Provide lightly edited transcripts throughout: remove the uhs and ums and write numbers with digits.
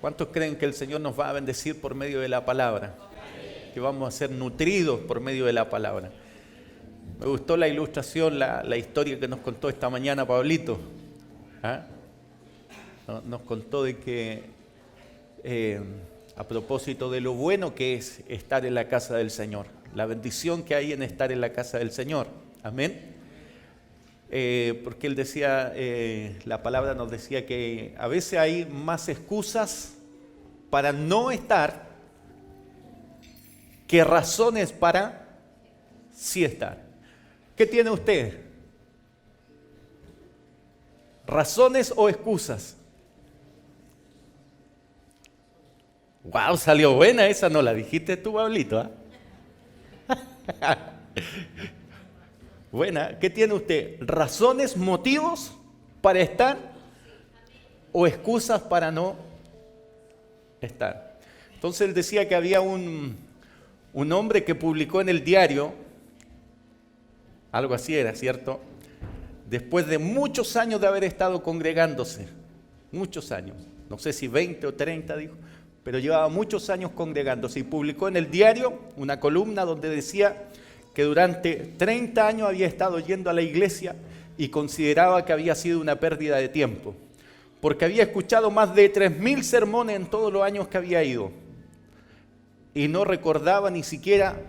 ¿Cuántos creen que el Señor nos va a bendecir por medio de la palabra? Que vamos a ser nutridos por medio de la palabra. Me gustó la ilustración, la historia que nos contó esta mañana Pablito. ¿Ah? Nos contó de que a propósito de lo bueno que es estar en la casa del Señor, la bendición que hay en estar en la casa del Señor. Amén. Porque él decía, la palabra nos decía que a veces hay más excusas para no estar que razones para sí estar. ¿Qué tiene usted? ¿Razones o excusas? ¡Wow! Salió buena esa, no la dijiste tú, Pablito. ¿Ah? Buena. ¿Qué tiene usted? ¿Razones, motivos para estar o excusas para no estar? Entonces él decía que había un hombre que publicó en el diario, algo así era, ¿cierto? Después de muchos años de haber estado congregándose, muchos años, no sé si 20 o 30 dijo, pero llevaba muchos años congregándose y publicó en el diario una columna donde decía que durante 30 años había estado yendo a la iglesia y consideraba que había sido una pérdida de tiempo, porque había escuchado más de 3.000 sermones en todos los años que había ido y no recordaba ni siquiera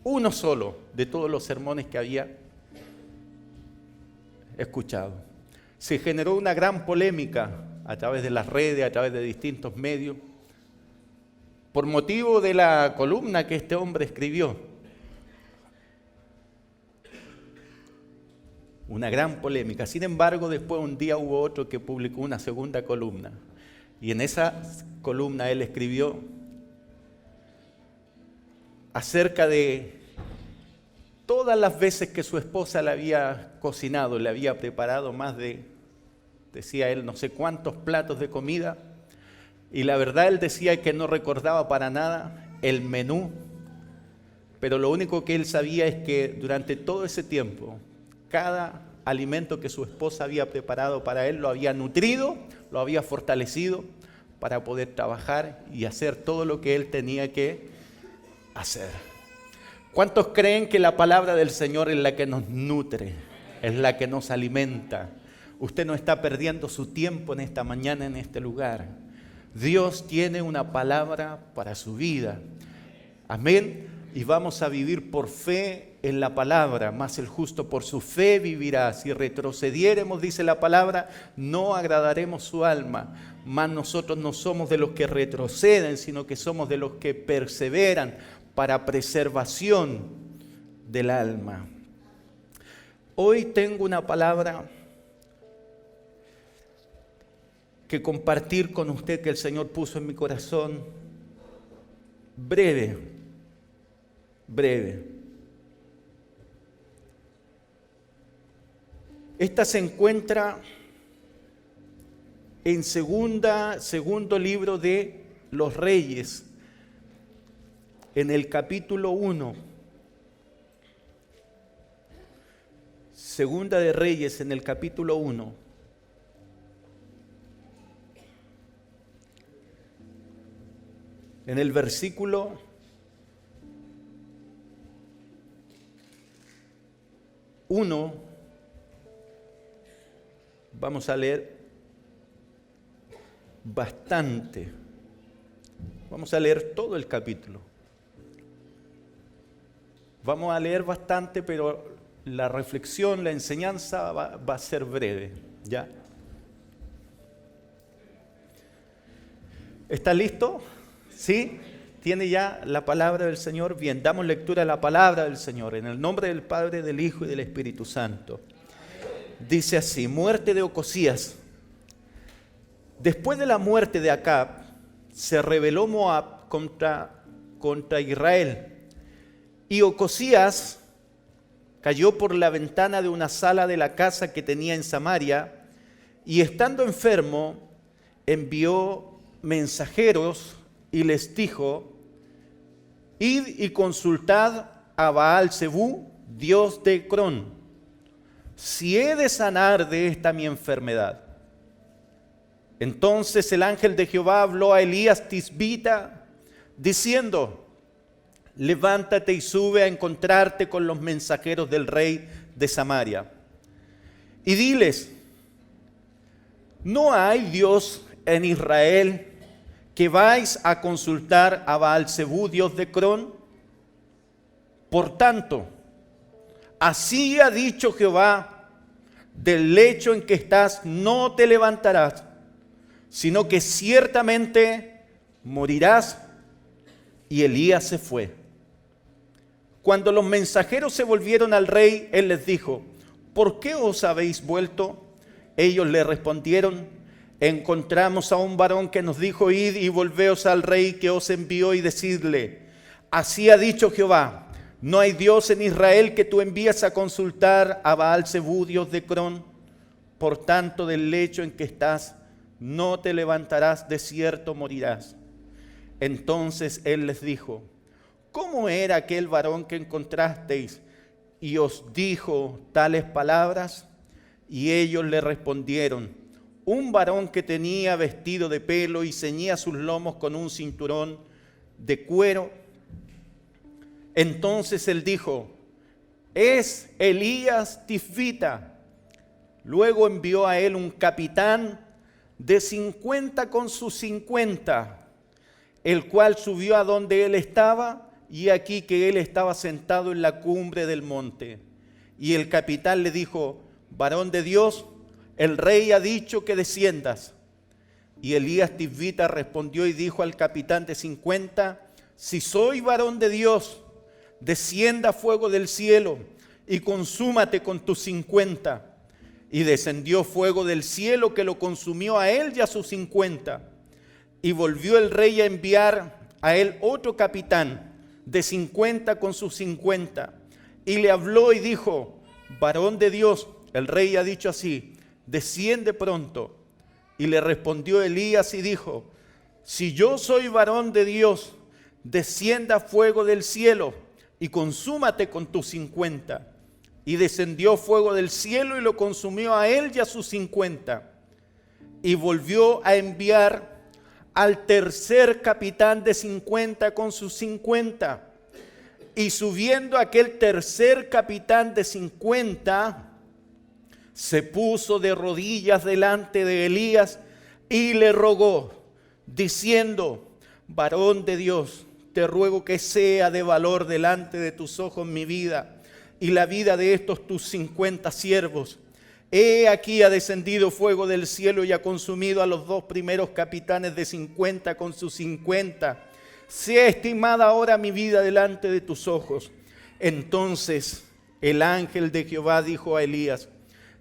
uno solo de todos los sermones que había escuchado. Se generó una gran polémica a través de las redes, a través de distintos medios, por motivo de la columna que este hombre escribió. Una gran polémica. Sin embargo, después un día hubo otro que publicó una segunda columna. Y en esa columna él escribió acerca de todas las veces que su esposa le había cocinado, le había preparado más de, decía él, no sé cuántos platos de comida. Y la verdad él decía que no recordaba para nada el menú, pero lo único que él sabía es que durante todo ese tiempo, cada alimento que su esposa había preparado para él lo había nutrido, lo había fortalecido para poder trabajar y hacer todo lo que él tenía que hacer. ¿Cuántos creen que la palabra del Señor es la que nos nutre, es la que nos alimenta? Usted no está perdiendo su tiempo en esta mañana, en este lugar. Dios tiene una palabra para su vida. Amén. Y vamos a vivir por fe en la palabra, mas el justo por su fe vivirá. Si retrocediéremos, dice la palabra, no agradaremos su alma. Mas nosotros no somos de los que retroceden, sino que somos de los que perseveran para preservación del alma. Hoy tengo una palabra que compartir con usted que el Señor puso en mi corazón, breve. Esta se encuentra en segundo libro de los Reyes, en el capítulo 1. Segunda de Reyes, en el capítulo 1. En el versículo 1, vamos a leer bastante. Vamos a leer todo el capítulo. Vamos a leer bastante, pero la reflexión, la enseñanza va a ser breve, ¿ya? ¿Está listo? ¿Sí? ¿Tiene ya la palabra del Señor? Bien, damos lectura a la palabra del Señor, en el nombre del Padre, del Hijo y del Espíritu Santo. Dice así: muerte de Ocosías. Después de la muerte de Acab, se rebeló Moab contra Israel. Y Ocosías cayó por la ventana de una sala de la casa que tenía en Samaria, y estando enfermo, envió mensajeros y les dijo: id y consultad a Baal-Zebú, dios de Ecrón, si he de sanar de esta mi enfermedad. Entonces el ángel de Jehová habló a Elías Tisbita, diciendo: levántate y sube a encontrarte con los mensajeros del rey de Samaria. Y diles: ¿no hay Dios en Israel que vais a consultar a Baal-Zebú, dios de Crón? Por tanto, así ha dicho Jehová: del lecho en que estás no te levantarás, sino que ciertamente morirás. Y Elías se fue. Cuando los mensajeros se volvieron al rey, él les dijo: ¿por qué os habéis vuelto? Ellos le respondieron: encontramos a un varón que nos dijo: id y volveos al rey que os envió y decidle: así ha dicho Jehová, no hay Dios en Israel que tú envías a consultar a Baal-Zebú, dios de Crón. Por tanto, del lecho en que estás no te levantarás, de cierto morirás. Entonces él les dijo: ¿cómo era aquel varón que encontrasteis y os dijo tales palabras? Y ellos le respondieron: un varón que tenía vestido de pelo y ceñía sus lomos con un cinturón de cuero. Entonces él dijo: es Elías Tisbita. Luego envió a él un capitán de 50 con sus 50, el cual subió a donde él estaba, y aquí que él estaba sentado en la cumbre del monte. Y el capitán le dijo: varón de Dios, el rey ha dicho que desciendas. Y Elías Tisbita respondió y dijo al capitán de 50: si soy varón de Dios, descienda fuego del cielo y consúmate con tus 50. Y descendió fuego del cielo que lo consumió a él y a sus 50. Y volvió el rey a enviar a él otro capitán de 50 con sus 50. Y le habló y dijo: varón de Dios, el rey ha dicho así: desciende pronto. Y le respondió Elías y dijo: si yo soy varón de Dios, descienda fuego del cielo y consúmate con tus 50. Y descendió fuego del cielo y lo consumió a él y a sus 50. Y volvió a enviar al tercer capitán de 50 con sus 50. Y subiendo aquel tercer capitán de 50, se puso de rodillas delante de Elías y le rogó, diciendo: varón de Dios, te ruego que sea de valor delante de tus ojos mi vida y la vida de estos tus 50 siervos. He aquí ha descendido fuego del cielo y ha consumido a los dos primeros capitanes de 50 con sus 50. Sea estimada ahora mi vida delante de tus ojos. Entonces el ángel de Jehová dijo a Elías: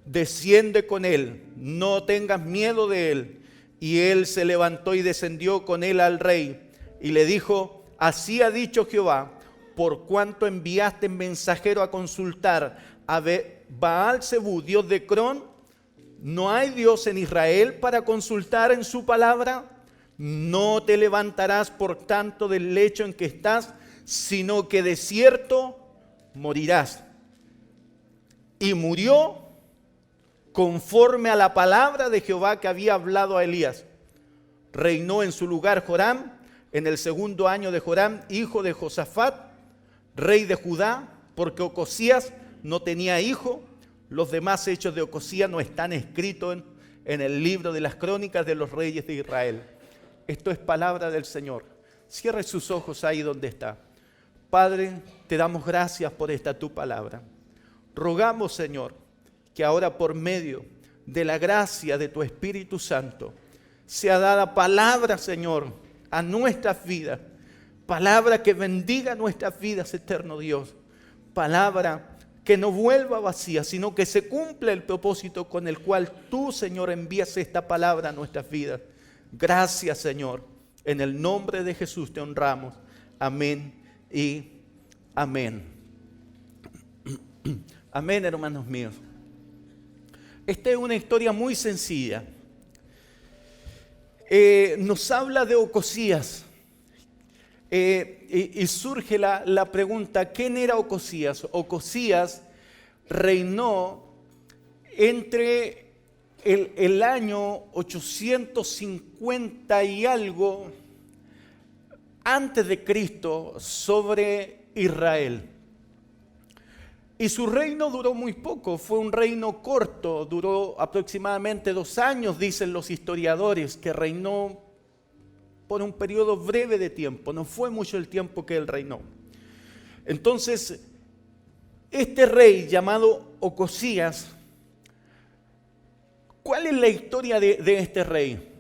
desciende con él, no tengas miedo de él. Y él se levantó y descendió con él al rey y le dijo: así ha dicho Jehová, por cuanto enviaste mensajero a consultar a Baal-Zebú, dios de Crón, ¿no hay Dios en Israel para consultar en su palabra? No te levantarás por tanto del lecho en que estás, sino que de cierto morirás. Y murió conforme a la palabra de Jehová que había hablado a Elías. Reinó en su lugar Joram, en el segundo año de Joram, hijo de Josafat, rey de Judá, porque Ocosías no tenía hijo. Los demás hechos de Ocosías no están escritos en el libro de las crónicas de los reyes de Israel. Esto es palabra del Señor. Cierre sus ojos ahí donde está. Padre, te damos gracias por esta tu palabra. Rogamos, Señor, que ahora por medio de la gracia de tu Espíritu Santo sea dada palabra, Señor, a nuestras vidas. Palabra que bendiga nuestras vidas, eterno Dios. Palabra que no vuelva vacía, sino que se cumpla el propósito con el cual tú, Señor, envías esta palabra a nuestras vidas. Gracias, Señor. En el nombre de Jesús te honramos. Amén y amén. Amén, hermanos míos. Esta es una historia muy sencilla. Nos habla de Ocosías. Y surge la pregunta: ¿quién era Ocosías? Ocosías reinó entre el año 850 y algo antes de Cristo sobre Israel. Y su reino duró muy poco, fue un reino corto, duró aproximadamente 2 años, dicen los historiadores, que reinó por un periodo breve de tiempo, no fue mucho el tiempo que él reinó. Entonces, este rey llamado Ocosías, ¿cuál es la historia de este rey?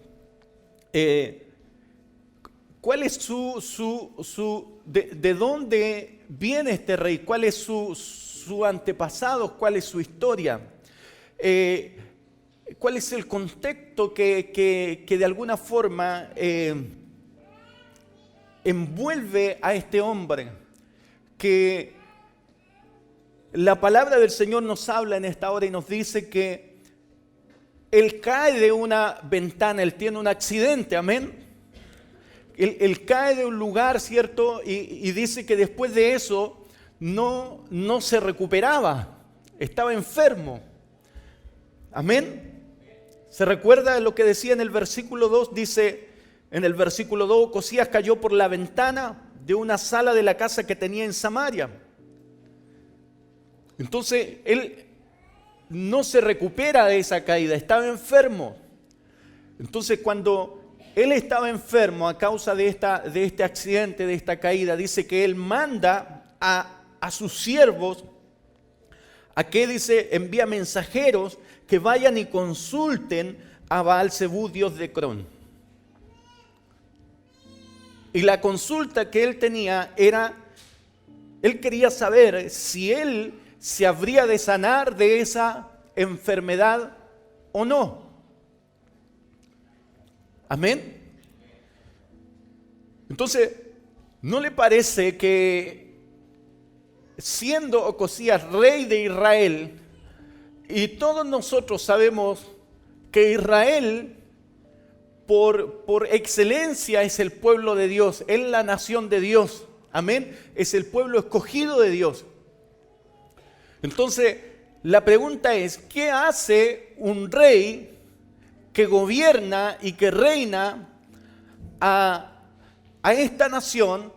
¿Cuál es de dónde viene este rey? ¿Cuál es su antepasado? ¿Cuál es su historia? ¿Cuál es el contexto que de alguna forma envuelve a este hombre? Que la palabra del Señor nos habla en esta hora y nos dice que él cae de una ventana, él tiene un accidente, amén. Él cae de un lugar, ¿cierto? Y dice que después de eso no se recuperaba, estaba enfermo. Amén. ¿Se recuerda lo que decía en el versículo 2? Dice en el versículo 2, Ocosías cayó por la ventana de una sala de la casa que tenía en Samaria. Entonces él no se recupera de esa caída, estaba enfermo. Entonces cuando él estaba enfermo a causa de este accidente, de esta caída, dice que él manda a sus siervos, a que dice, envía mensajeros que vayan y consulten a Baal-Zebú, dios de Cron. Y la consulta que él tenía era, él quería saber si él se habría de sanar de esa enfermedad o no. Amén. Entonces, ¿no le parece que siendo Ocosías rey de Israel, y todos nosotros sabemos que Israel por excelencia es el pueblo de Dios, es la nación de Dios, amén, es el pueblo escogido de Dios? Entonces, la pregunta es, ¿qué hace un rey que gobierna y que reina a esta nación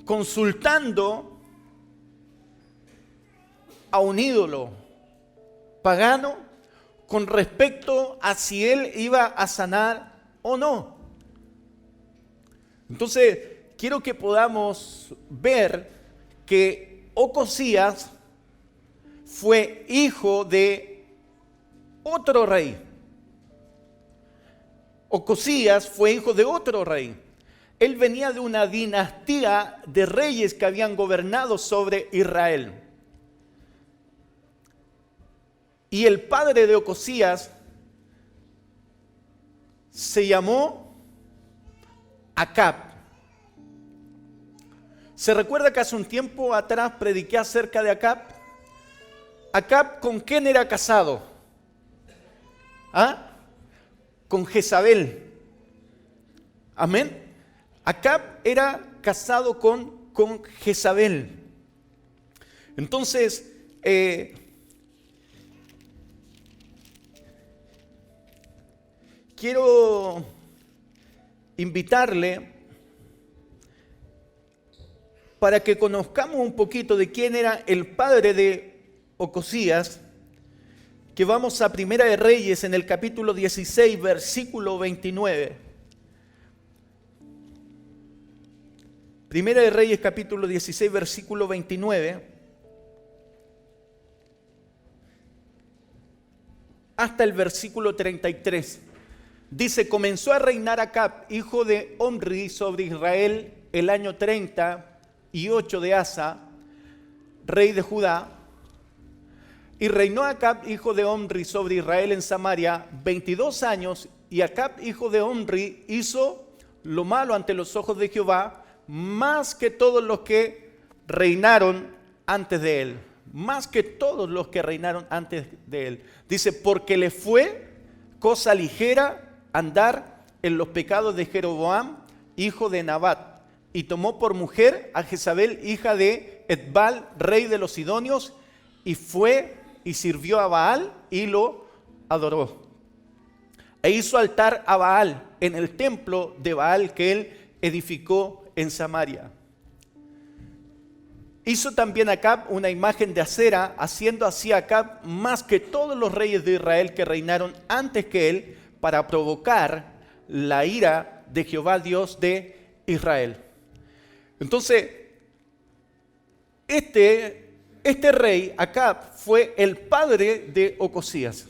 consultando a un ídolo pagano con respecto a si él iba a sanar o no? Entonces, quiero que podamos ver que Ocosías fue hijo de otro rey. Ocosías fue hijo de otro rey. Él venía de una dinastía de reyes que habían gobernado sobre Israel. Y el padre de Ocosías se llamó Acab. ¿Se recuerda que hace un tiempo atrás prediqué acerca de Acab? Acab, ¿con quién era casado? ¿Ah? Con Jezabel. Amén. Acab era casado con Jezabel. Entonces, quiero invitarle para que conozcamos un poquito de quién era el padre de Ocosías, que vamos a Primera de Reyes en el capítulo 16, versículo 29. Primera de Reyes, capítulo 16, versículo 29. Hasta el versículo 33. Dice, comenzó a reinar Acab, hijo de Omri, sobre Israel el año 38 de Asa, rey de Judá. Y reinó Acab, hijo de Omri, sobre Israel en Samaria 22 años. Y Acab, hijo de Omri, hizo lo malo ante los ojos de Jehová, más que todos los que reinaron antes de él. Más que todos los que reinaron antes de él. Dice, porque le fue cosa ligera andar en los pecados de Jeroboam, hijo de Nabat, y tomó por mujer a Jezabel, hija de Etbal, rey de los Sidonios, y fue y sirvió a Baal y lo adoró. e hizo altar a Baal en el templo de Baal que él edificó en Samaria. Hizo también Acab una imagen de acera, haciendo así Acab más que todos los reyes de Israel que reinaron antes que él, para provocar la ira de Jehová Dios de Israel. Entonces, este rey, Acab, fue el padre de Ocosías.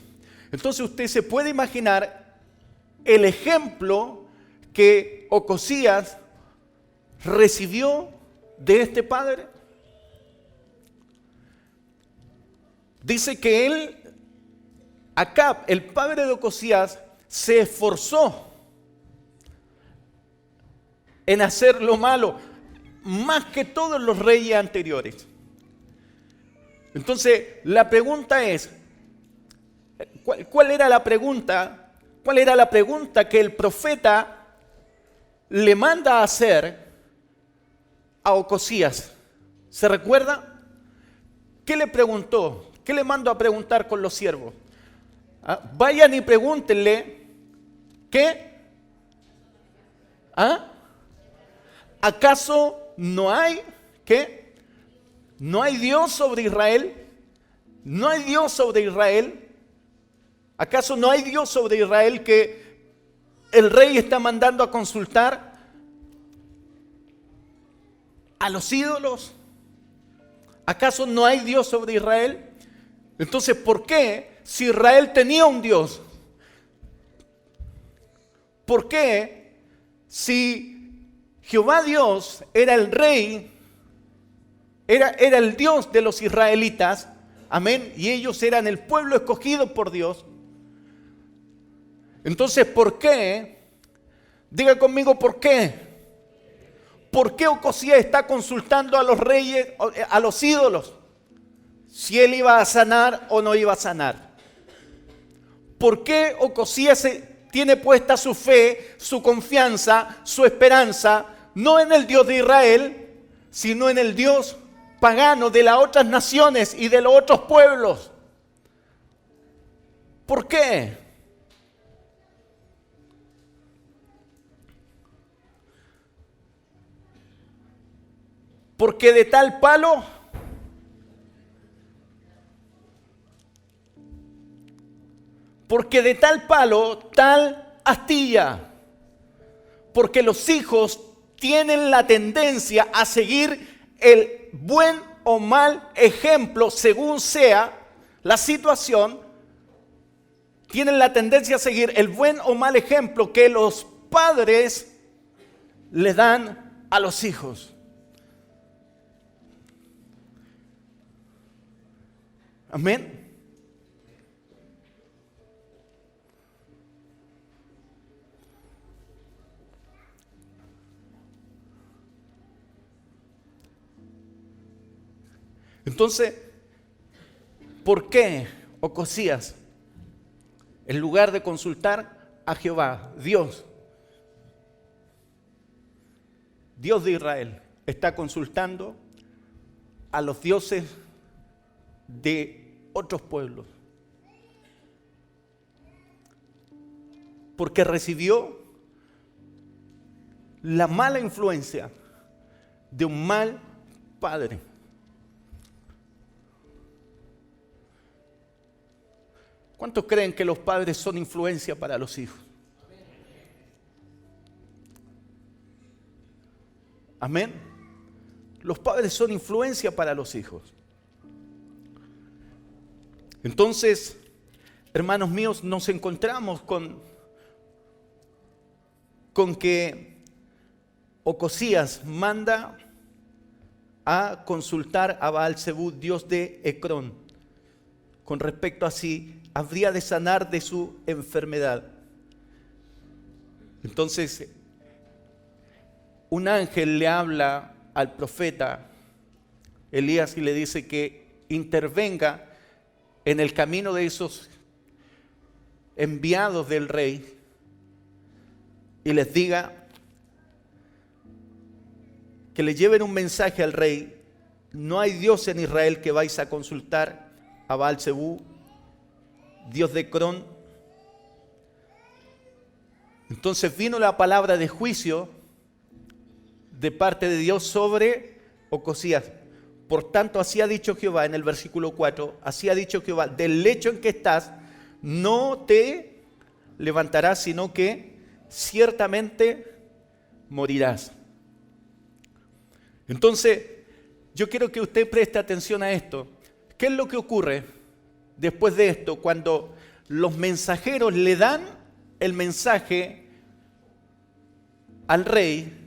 Entonces usted se puede imaginar el ejemplo que Ocosías recibió de este padre. Dice que él, Acab, el padre de Ocosías, se esforzó en hacer lo malo, más que todos los reyes anteriores. Entonces, la pregunta es, ¿cuál era la pregunta? ¿Cuál era la pregunta que el profeta le manda a hacer a Ocosías? ¿Se recuerda? ¿Qué le preguntó? ¿Qué le mandó a preguntar con los siervos? Vayan y pregúntenle, ¿qué? ¿Acaso no hay, qué? ¿No hay Dios sobre Israel? ¿No hay Dios sobre Israel? ¿Acaso no hay Dios sobre Israel que el rey está mandando a consultar a los ídolos? ¿Acaso no hay Dios sobre Israel? Entonces, ¿por qué, si Israel tenía un Dios? ¿Por qué, si Jehová Dios era el rey, era el Dios de los israelitas, amén, y ellos eran el pueblo escogido por Dios? Entonces, ¿por qué? Diga conmigo, ¿por qué? ¿Por qué Ocosías está consultando a los reyes, a los ídolos, si él iba a sanar o no iba a sanar? ¿Por qué Ocosías tiene puesta su fe, su confianza, su esperanza, no en el Dios de Israel, sino en el Dios pagano de las otras naciones y de los otros pueblos? ¿Por qué? Porque de tal palo tal astilla. Porque los hijos tienen la tendencia a seguir el buen o mal ejemplo, según sea la situación. Tienen la tendencia a seguir el buen o mal ejemplo que los padres le dan a los hijos. Amén. Entonces, ¿por qué Ocosías, en lugar de consultar a Jehová, Dios de Israel, está consultando a los dioses de otros pueblos? Porque recibió la mala influencia de un mal padre. ¿Cuántos creen que los padres son influencia para los hijos? Amén. Los padres son influencia para los hijos. Entonces, hermanos míos, nos encontramos con que Ocosías manda a consultar a Baal-zebú, dios de Ecrón, con respecto a si habría de sanar de su enfermedad. Entonces, un ángel le habla al profeta Elías y le dice que intervenga en el camino de esos enviados del rey y les diga que le lleven un mensaje al rey: no hay Dios en Israel que vais a consultar a Baal-zebú, dios de Ecrón, Entonces vino la palabra de juicio de parte de Dios sobre Ocosías. Por tanto, así ha dicho Jehová en el versículo 4, así ha dicho Jehová, del lecho en que estás no te levantarás, sino que ciertamente morirás. Entonces, yo quiero que usted preste atención a esto. ¿Qué es lo que ocurre después de esto cuando los mensajeros le dan el mensaje al rey?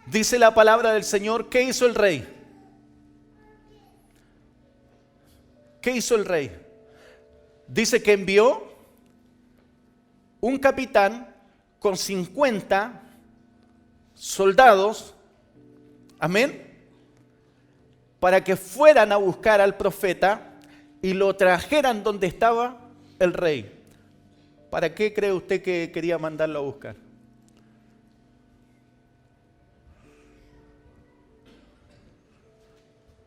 Dice la palabra del Señor, ¿qué hizo el rey? ¿Qué hizo el rey? Dice que envió un capitán con 50 soldados, amén, para que fueran a buscar al profeta y lo trajeran donde estaba el rey. ¿Para qué cree usted que quería mandarlo a buscar?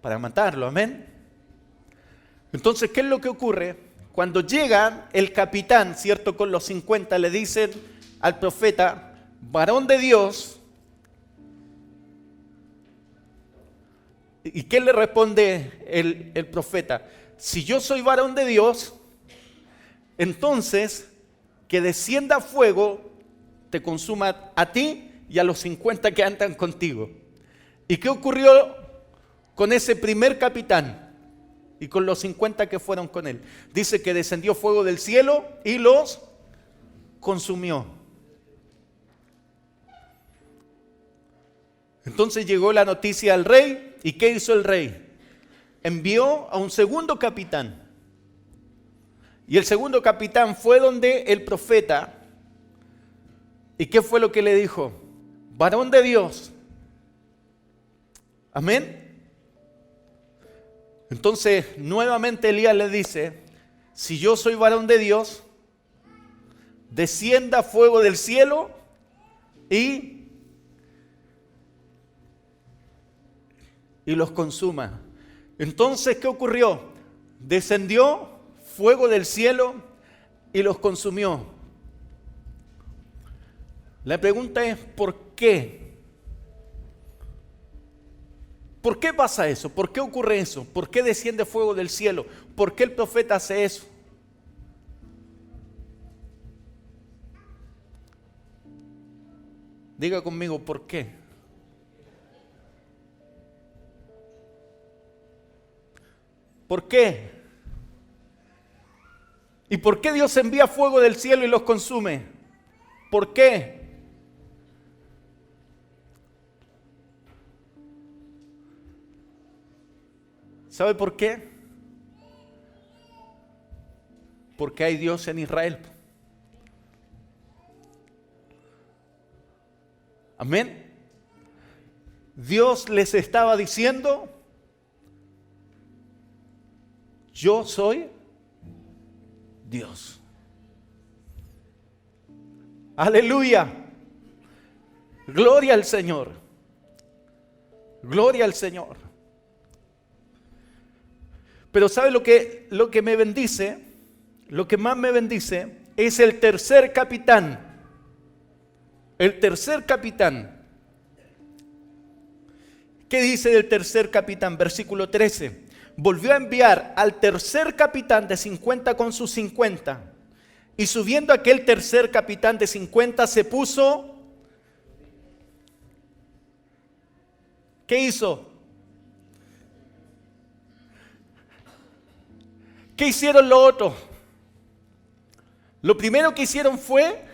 Para matarlo, amén. Entonces, ¿qué es lo que ocurre? Cuando llega el capitán, ¿cierto? Con los 50, le dicen al profeta, varón de Dios. ¿Y qué le responde el profeta? Si yo soy varón de Dios, entonces que descienda fuego, te consuma a ti y a los 50 que andan contigo. ¿Y qué ocurrió con ese primer capitán y con los 50 que fueron con él? Dice que descendió fuego del cielo y los consumió. Entonces llegó la noticia al rey. ¿Y qué hizo el rey? Envió a un segundo capitán. Y el segundo capitán fue donde el profeta. ¿Y qué fue lo que le dijo? Varón de Dios. Amén. Entonces nuevamente Elías le dice, si yo soy varón de Dios, descienda fuego del cielo y los consuma. Entonces, ¿qué ocurrió? Descendió fuego del cielo y los consumió. La pregunta es, ¿por qué? ¿Por qué pasa eso? ¿Por qué ocurre eso? ¿Por qué desciende fuego del cielo? ¿Por qué el profeta hace eso? Diga conmigo, ¿por qué? ¿Por qué? ¿Y por qué Dios envía fuego del cielo y los consume? ¿Por qué? ¿Sabe por qué? Porque hay Dios en Israel. Amén. Dios les estaba diciendo, yo soy Dios. Aleluya. Gloria al Señor. Gloria al Señor. Pero ¿sabe lo que me bendice? Lo que más me bendice es el tercer capitán. El tercer capitán. ¿Qué dice del tercer capitán? Versículo 13. Volvió a enviar al tercer capitán de 50 con sus 50. Y subiendo aquel tercer capitán de 50 se puso. ¿Qué hizo? ¿Qué hicieron los otros? Lo primero que hicieron fue.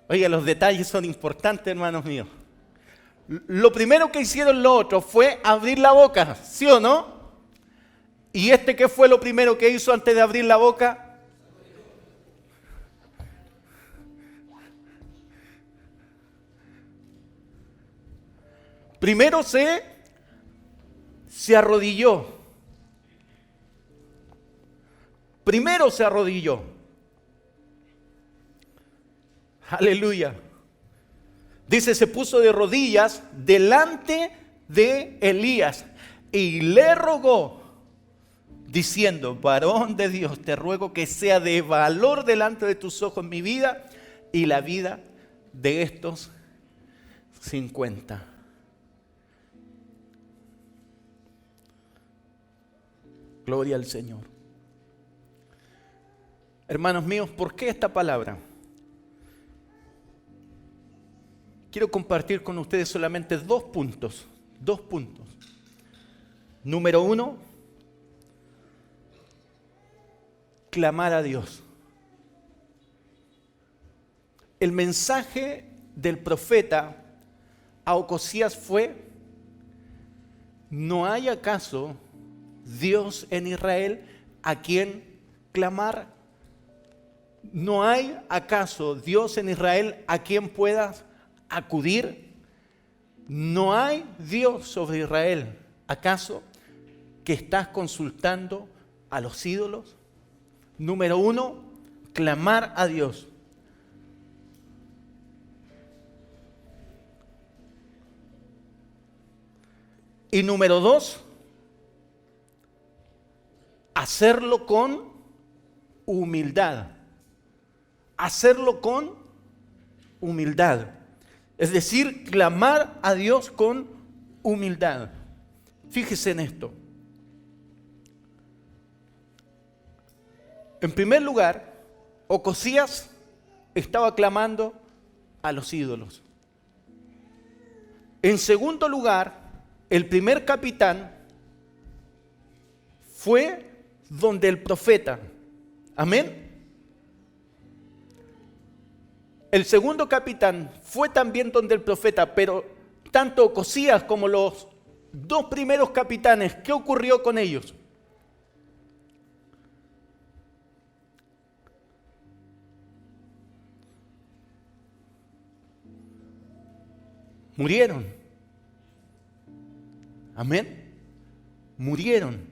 Oiga, los detalles son importantes, hermanos míos. Lo primero que hicieron los otros fue abrir la boca, ¿sí o no? ¿Y qué fue lo primero que hizo antes de abrir la boca? Primero se arrodilló. Primero se arrodilló. Aleluya. Dice, se puso de rodillas delante de Elías y le rogó diciendo: varón de Dios, te ruego que sea de valor delante de tus ojos mi vida y la vida de estos 50. Gloria al Señor. Hermanos míos, ¿por qué esta palabra? Quiero compartir con ustedes solamente dos puntos. Número 1, clamar a Dios. El mensaje del profeta a Ocosías fue: ¿no hay acaso Dios en Israel a quien clamar? ¿No hay acaso Dios en Israel a quien puedas acudir? ¿No hay Dios sobre Israel? ¿Acaso que estás consultando a los ídolos? Número 1, clamar a Dios. Y número 2, hacerlo con humildad. Hacerlo con humildad. Es decir, clamar a Dios con humildad. Fíjese en esto. En primer lugar, Ocosías estaba clamando a los ídolos. En segundo lugar, el primer capitán fue donde el profeta. Amén. El segundo capitán fue también donde el profeta, pero tanto Ocosías como los dos primeros capitanes, ¿qué ocurrió con ellos? Murieron. Amén. Murieron.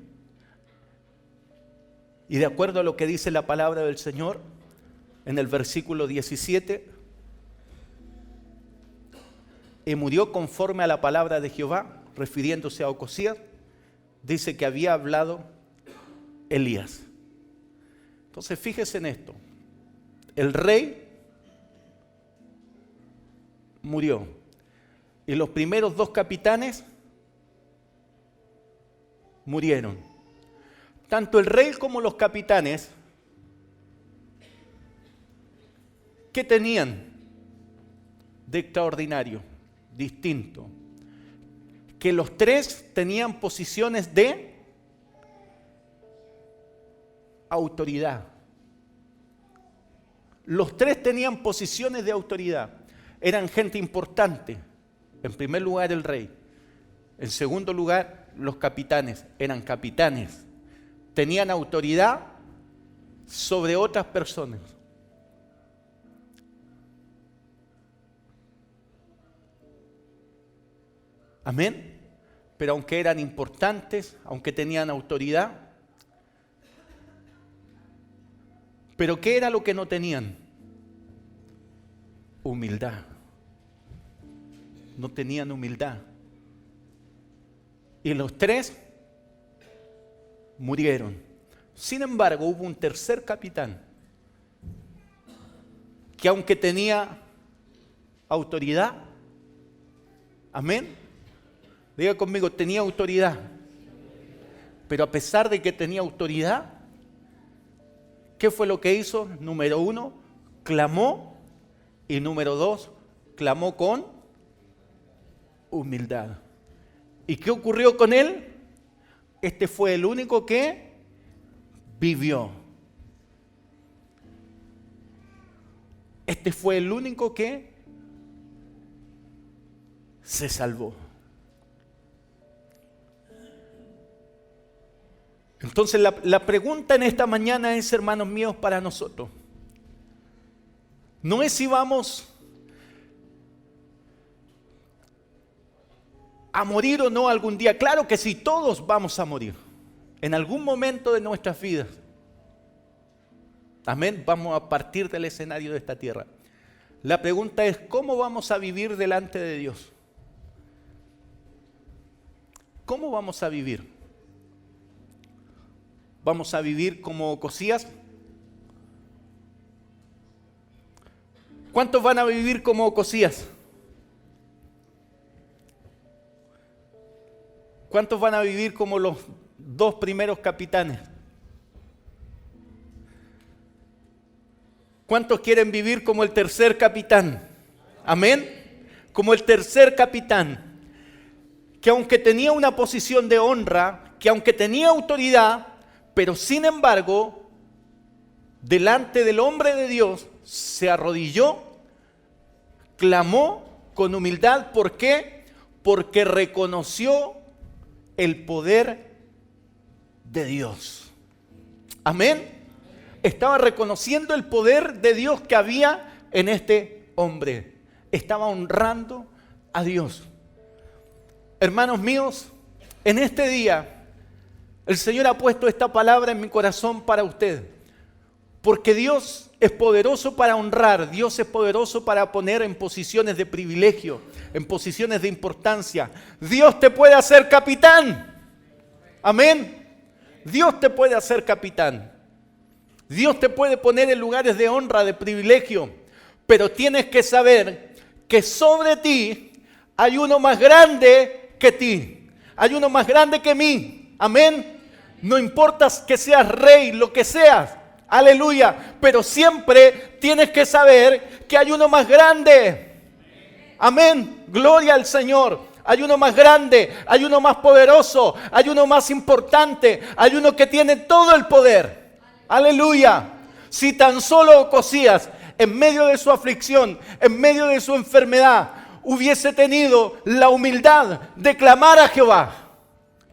Y de acuerdo a lo que dice la palabra del Señor, en el versículo 17, y murió conforme a la palabra de Jehová, refiriéndose a Ocosías, dice que había hablado Elías. Entonces fíjese en esto. El rey murió. Y los primeros dos capitanes murieron. Tanto el rey como los capitanes, ¿qué tenían de extraordinario, distinto? Que los tres tenían posiciones de autoridad. Los tres tenían posiciones de autoridad. Eran gente importante. En primer lugar, el rey. En segundo lugar, los capitanes. Eran capitanes. Tenían autoridad sobre otras personas. Amén. Pero aunque eran importantes, aunque tenían autoridad, ¿pero qué era lo que no tenían? Humildad. No tenían humildad. Y los tres murieron. Sin embargo, hubo un tercer capitán que, aunque tenía autoridad, amén, diga conmigo, tenía autoridad, pero a pesar de que tenía autoridad, ¿qué fue lo que hizo? Número 1, clamó, y número 2, clamó con humildad. ¿Y qué ocurrió con él? Este fue el único que vivió. Este fue el único que se salvó. Entonces la pregunta en esta mañana es, hermanos míos, para nosotros. No es si vamos a morir o no algún día. Claro que sí, todos vamos a morir en algún momento de nuestras vidas. Amén, vamos a partir del escenario de esta tierra. La pregunta es, ¿cómo vamos a vivir delante de Dios? ¿Cómo vamos a vivir? vamos a vivir como Ocosías? ¿Cuántos van a vivir como Ocosías? ¿Cuántos van a vivir como los dos primeros capitanes? ¿Cuántos quieren vivir como el tercer capitán? Amén. Como el tercer capitán, que aunque tenía una posición de honra, que aunque tenía autoridad, pero sin embargo, delante del hombre de Dios, se arrodilló, clamó con humildad. ¿Por qué? Porque reconoció el poder de Dios. Amén. Estaba reconociendo el poder de Dios que había en este hombre. Estaba honrando a Dios. Hermanos míos, en este día el Señor ha puesto esta palabra en mi corazón para usted. Porque Dios es poderoso para honrar, Dios es poderoso para poner en posiciones de privilegio, en posiciones de importancia. Dios te puede hacer capitán. Amén. Dios te puede hacer capitán. Dios te puede poner en lugares de honra, de privilegio. Pero tienes que saber que sobre ti hay uno más grande que ti. Hay uno más grande que mí. Amén. No importa que seas rey, lo que seas. Aleluya. Pero siempre tienes que saber que hay uno más grande. Amén. Gloria al Señor. Hay uno más grande, hay uno más poderoso, hay uno más importante, hay uno que tiene todo el poder. Aleluya. Si tan solo Ocosías, en medio de su aflicción, en medio de su enfermedad, hubiese tenido la humildad de clamar a Jehová.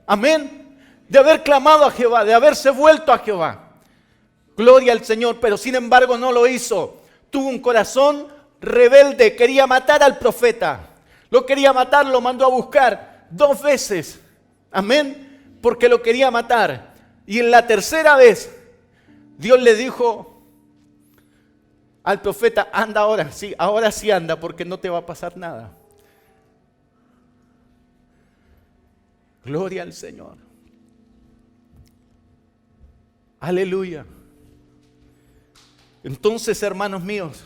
Amén. De haber clamado a Jehová, de haberse vuelto a Jehová. Gloria al Señor, pero sin embargo no lo hizo. Tuvo un corazón rebelde, quería matar al profeta. Lo quería matar, lo mandó a buscar 2 veces. Amén. Porque lo quería matar. Y en la tercera vez, Dios le dijo al profeta, anda ahora sí anda, porque no te va a pasar nada. Gloria al Señor. Aleluya. Entonces, hermanos míos,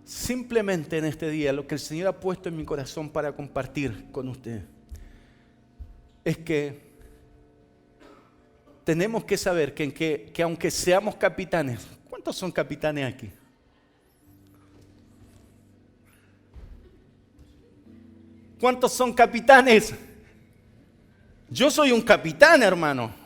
simplemente en este día lo que el Señor ha puesto en mi corazón para compartir con usted es que tenemos que saber que aunque seamos capitanes, ¿cuántos son capitanes aquí? ¿Cuántos son capitanes? Yo soy un capitán, hermano.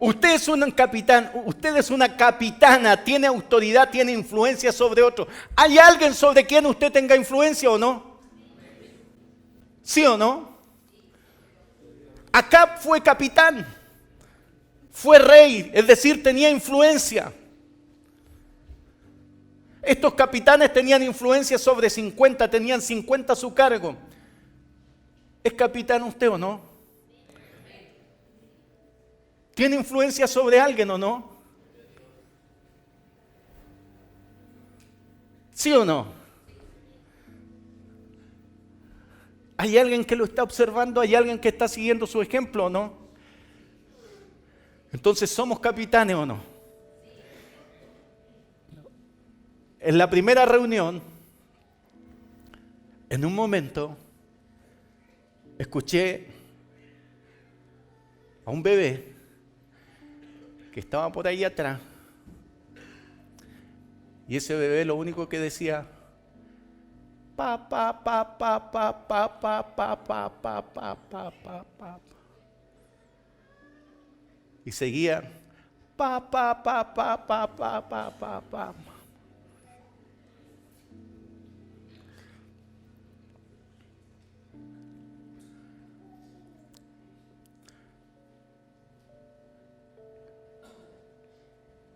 Usted es un capitán, usted es una capitana, tiene autoridad, tiene influencia sobre otro. ¿Hay alguien sobre quien usted tenga influencia o no? ¿Sí o no? Acab fue capitán, fue rey, es decir, tenía influencia. Estos capitanes tenían influencia sobre 50, tenían 50 a su cargo. ¿Es capitán usted o no? ¿Tiene influencia sobre alguien o no? ¿Sí o no? ¿Hay alguien que lo está observando? ¿Hay alguien que está siguiendo su ejemplo o no? Entonces, ¿somos capitanes o no? En la primera reunión, en un momento, escuché a un bebé que estaba por ahí atrás, y ese bebé lo único que decía, pa pa pa pa pa pa pa pa pa pa pa pa pa pa, y seguía pa pa pa pa pa pa pa pa pa.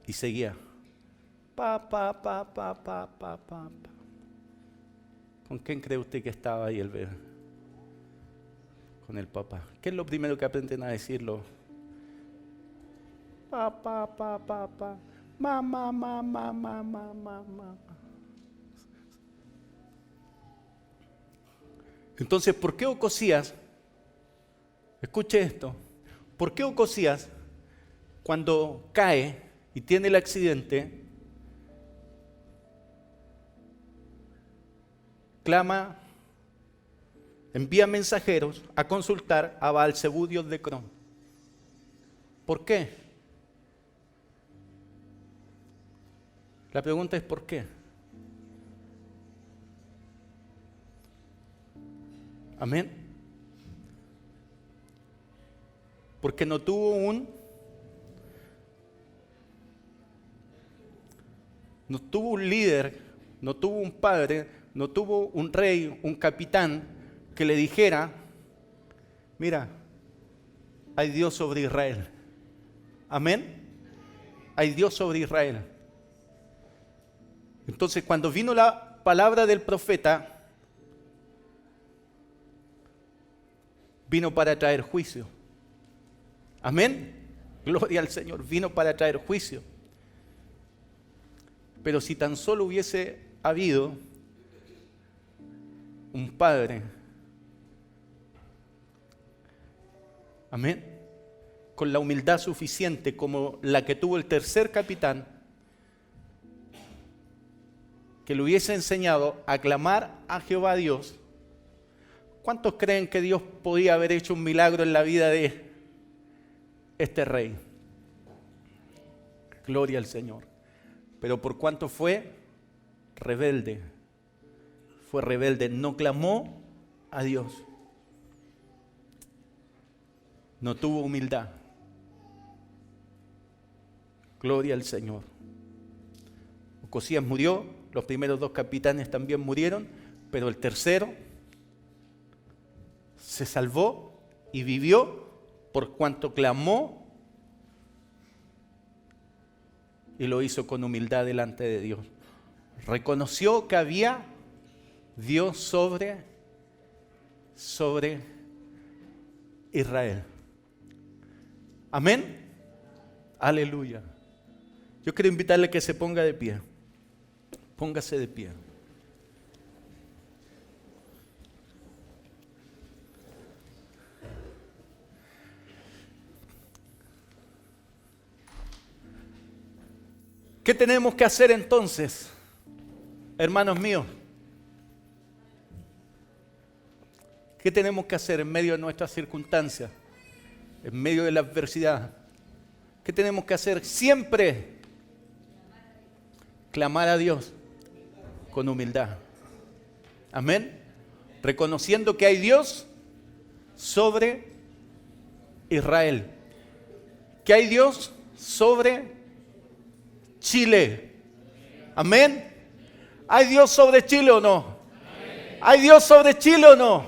Y seguía. Pa, pa, pa, pa, pa, pa, pa. ¿Con quién cree usted que estaba ahí el bebé? Con el papá. ¿Qué es lo primero que aprenden a decirlo? Pa, pa, pa, pa, pa. Ma, ma, ma, ma, ma, ma, ma, ma. Entonces, ¿por qué Ocosías Escuche esto. ¿Por qué Ocosías, cuando cae y tiene el accidente, clama, envía mensajeros a consultar a Baal-Zebú, dios de Cron? ¿Por qué? La pregunta es ¿por qué? Amén. Porque no tuvo un líder, no tuvo un padre, no tuvo un rey, un capitán que le dijera: mira, hay Dios sobre Israel. Amén. Hay Dios sobre Israel. Entonces, cuando vino la palabra del profeta, vino para traer juicio. Amén. Gloria al Señor. Vino para traer juicio. Pero si tan solo hubiese habido un padre, amén, con la humildad suficiente como la que tuvo el tercer capitán, que le hubiese enseñado a clamar a Jehová Dios, ¿cuántos creen que Dios podía haber hecho un milagro en la vida de este rey? Gloria al Señor. Pero por cuanto fue rebelde, no clamó a Dios, no tuvo humildad. Gloria al Señor. Ocosías murió, los primeros dos capitanes también murieron, pero el tercero se salvó y vivió por cuanto clamó y lo hizo con humildad delante de Dios. Reconoció que había Dios sobre Israel. Amén. Aleluya. Yo quiero invitarle a que se ponga de pie. Póngase de pie. ¿Qué tenemos que hacer entonces, hermanos míos? ¿Qué tenemos que hacer en medio de nuestras circunstancias, en medio de la adversidad? ¿Qué tenemos que hacer? Siempre clamar a Dios con humildad. Amén. Reconociendo que hay Dios sobre Israel, que hay Dios sobre Chile. Amén. ¿Hay Dios sobre Chile o no? ¿Hay Dios sobre Chile o no?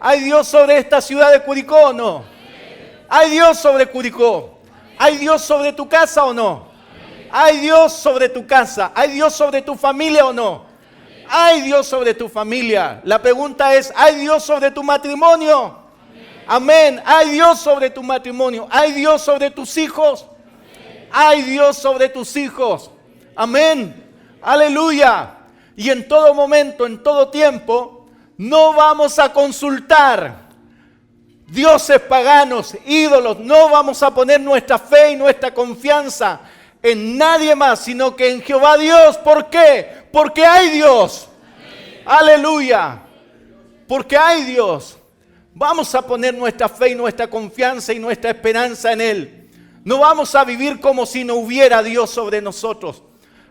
¿Hay Dios sobre esta ciudad de Curicó o no? ¿Hay Dios sobre Curicó? ¿Hay Dios sobre tu casa o no? ¿Hay Dios sobre tu casa? ¿Hay Dios sobre tu familia o no? ¿Hay Dios sobre tu familia? La pregunta es, ¿hay Dios sobre tu matrimonio? Amén. ¿Hay Dios sobre tu matrimonio? ¿Hay Dios sobre tus hijos? Hay Dios sobre tus hijos. Amén. Aleluya. Y en todo momento, en todo tiempo, no vamos a consultar dioses paganos, ídolos. No vamos a poner nuestra fe y nuestra confianza en nadie más, sino que en Jehová Dios. ¿Por qué? Porque hay Dios. Aleluya. Porque hay Dios. Vamos a poner nuestra fe y nuestra confianza y nuestra esperanza en Él. No vamos a vivir como si no hubiera Dios sobre nosotros.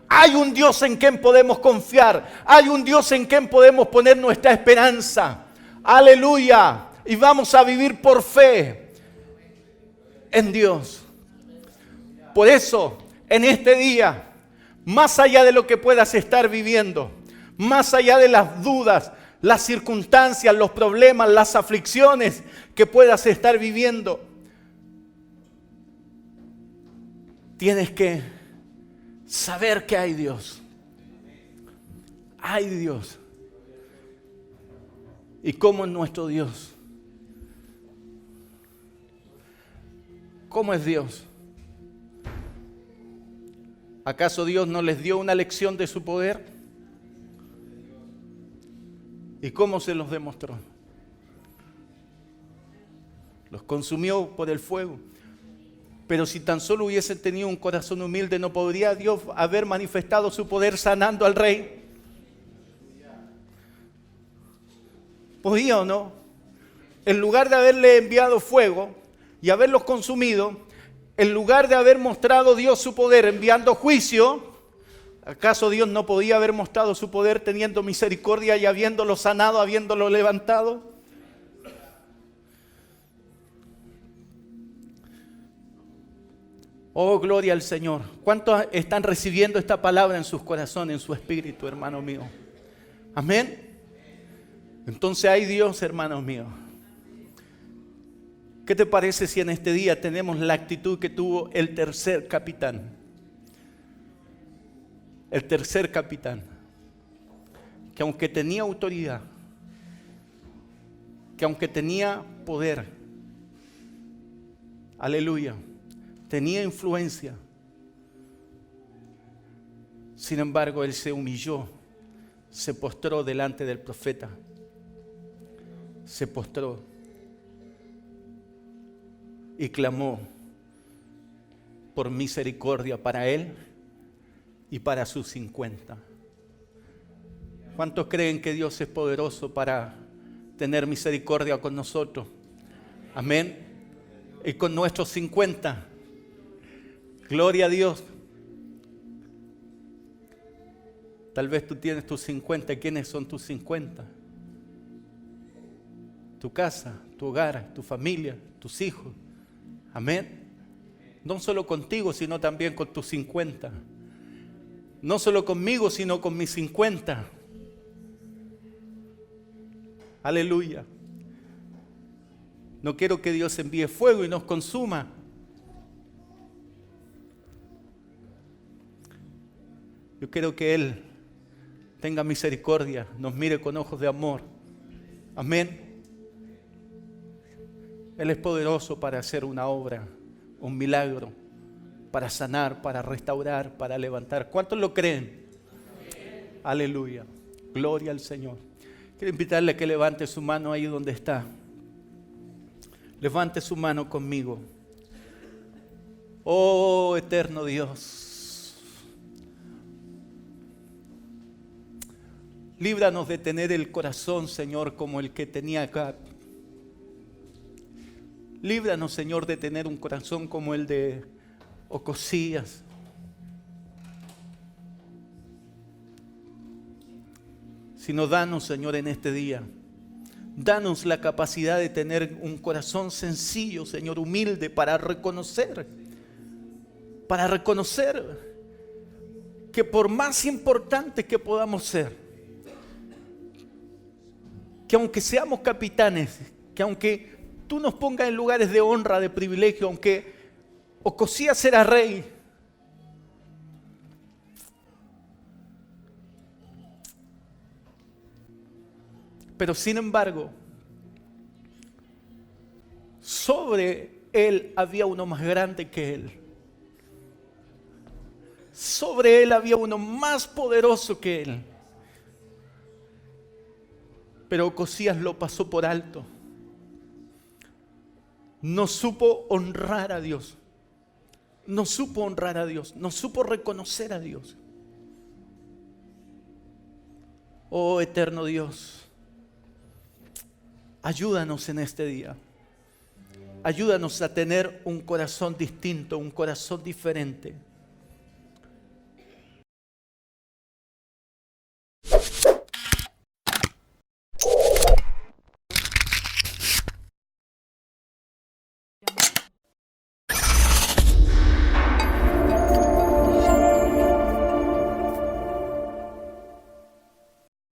Hay un Dios en quien podemos confiar. Hay un Dios en quien podemos poner nuestra esperanza. Aleluya. Y vamos a vivir por fe en Dios. Por eso, en este día, más allá de lo que puedas estar viviendo, más allá de las dudas, las circunstancias, los problemas, las aflicciones que puedas estar viviendo, tienes que saber que hay Dios. Hay Dios. ¿Y cómo es nuestro Dios? ¿Cómo es Dios? ¿Acaso Dios no les dio una lección de su poder? ¿Y cómo se los demostró? los consumió por el fuego. Pero si tan solo hubiesen tenido un corazón humilde, ¿no podría Dios haber manifestado su poder sanando al rey? ¿Podía o no? En lugar de haberle enviado fuego y haberlos consumido, en lugar de haber mostrado Dios su poder enviando juicio, ¿acaso Dios no podía haber mostrado su poder teniendo misericordia y habiéndolo sanado, habiéndolo levantado? Oh, gloria al Señor. ¿Cuántos están recibiendo esta palabra en sus corazones, en su espíritu, hermano mío? Amén. Entonces hay Dios, hermanos míos. ¿Qué te parece si en este día tenemos la actitud que tuvo el tercer capitán? El tercer capitán, que aunque tenía autoridad, que aunque tenía poder, aleluya, tenía influencia, sin embargo él se humilló, se postró delante del profeta, se postró y clamó por misericordia para él y para sus 50. ¿Cuántos creen que Dios es poderoso para tener misericordia con nosotros? Amén. Y con nuestros 50. Gloria a Dios. Tal vez tú tienes tus 50. ¿Quiénes son tus 50? Tu casa, tu hogar, tu familia, tus hijos. Amén. No solo contigo, sino también con tus 50. No solo conmigo, sino con mis 50. Aleluya. No quiero que Dios envíe fuego y nos consuma. Yo quiero que Él tenga misericordia, nos mire con ojos de amor. Amén. Él es poderoso para hacer una obra, un milagro, para sanar, para restaurar, para levantar. ¿Cuántos lo creen? Amén. Aleluya. Gloria al Señor. Quiero invitarle a que levante su mano ahí donde está. Levante su mano conmigo. Oh, eterno Dios. Líbranos de tener el corazón, Señor, como el que tenía acá. Líbranos, Señor, de tener un corazón como el de Ocosías. Sino danos, Señor, en este día. Danos la capacidad de tener un corazón sencillo, Señor, humilde, para reconocer que por más importante que podamos ser, que aunque seamos capitanes, que aunque tú nos pongas en lugares de honra, de privilegio, aunque Ocosías era rey, pero sin embargo, sobre él había uno más grande que él. Sobre él había uno más poderoso que él. Pero Ocosías lo pasó por alto. No supo honrar a Dios. No supo honrar a Dios. No supo reconocer a Dios. Oh, eterno Dios. Ayúdanos en este día. Ayúdanos a tener un corazón distinto, un corazón diferente.